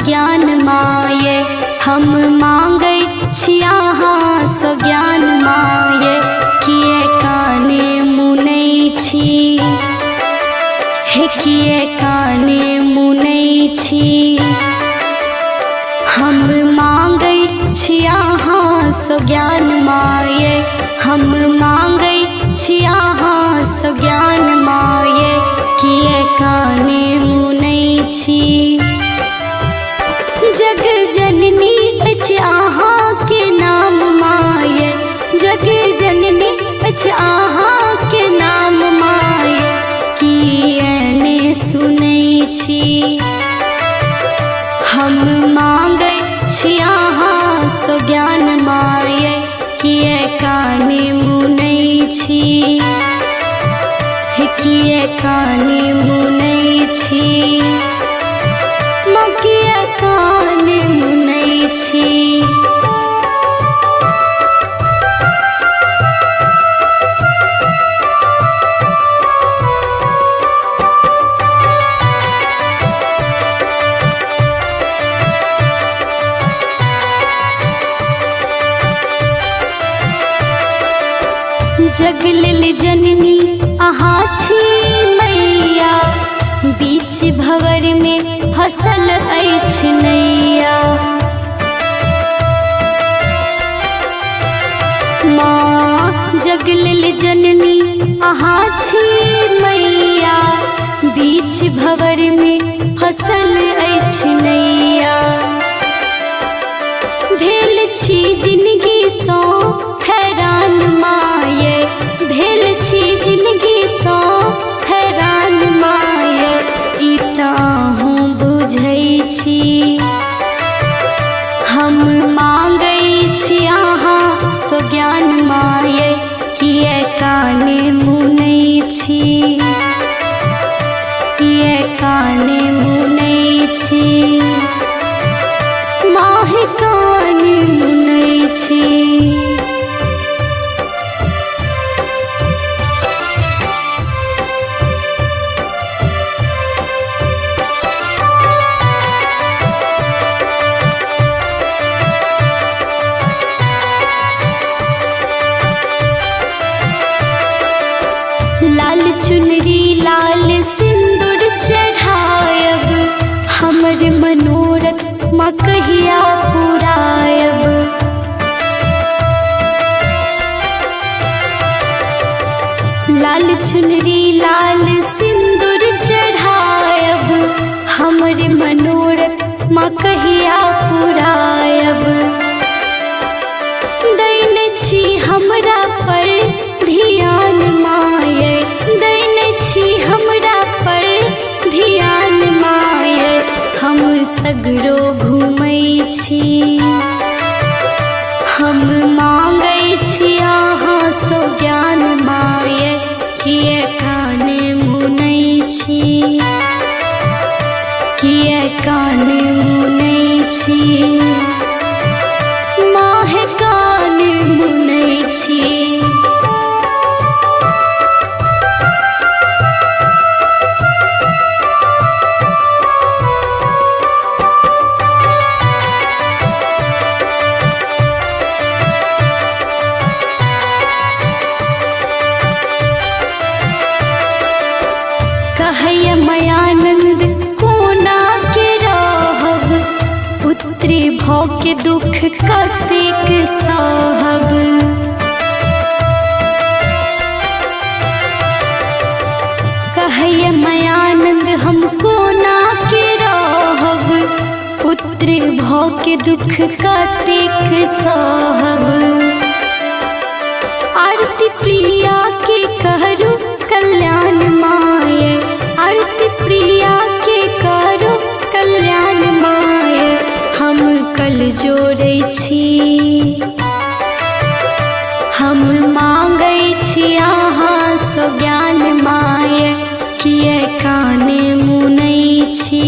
ज्ञान माये हम मांगै छी अहाँ सँ ज्ञान माये किए काने मुनै छी हे किए काने मुनै छी हम मांगै छी अहाँ सँ ज्ञान माये हम मांगै छी अहाँ सँ ज्ञान माये किए काने मुनै छी जग जननी अछि अहाँ के नाम माये जग जननी अछि अहाँ के नाम माये किए ने सुनै छी हम मांगै छी अहाँ सँ ज्ञान माये किए काने मुनै छी हे किए काने मुनै छी किए काने मुनै छी जग लेल जननी अहाँ छी मैया बीच भंवर में फसल अछि नैया माँ जग लेल जननी अहाँ छी मैया बीच भंवर में फसल अछि नैया भेल छी जिंदगी सँ हैरान माये भेल छी जिंदगी सँ हैरान माये ई तऽ अहूँ बुझै छी हम मांगै छी अहाँ सँ ज्ञान माये किए काने मुनै छी किए काने मुनै छी माहे काने मुनै छी लाल चुनरी लाल सिंदूर चढ़ायब हमर मनोरथ माँ कहिया पुरायब लाल चुनरी लाल सिंदूर चढ़ायब हमर मनोरथ माँ कहिया पुरायब दैन छी हमरा पर ध्यान माये दैन छी हमरा पर ध्यान माये हम सगरो घूमै छी हम मांगै छी अहाँ सँ ज्ञान माये किए काने मुनै छी किए काने मुनै छी माहे काने मुनै छी कहैया मायानंद कोना के रहब पुत्री भऽ के दुख कतेक सहब कहैया मायानंद हम कोना के रहब पुत्री भऽ के दुख कतेक सहब आरती प्रिया के करू कल्याण माये आरती प्रिया के करू कल्याण माये हम कल जोड़ै छी हम मांगै छी अहाँ सँ ज्ञान माये किए काने मुनै छी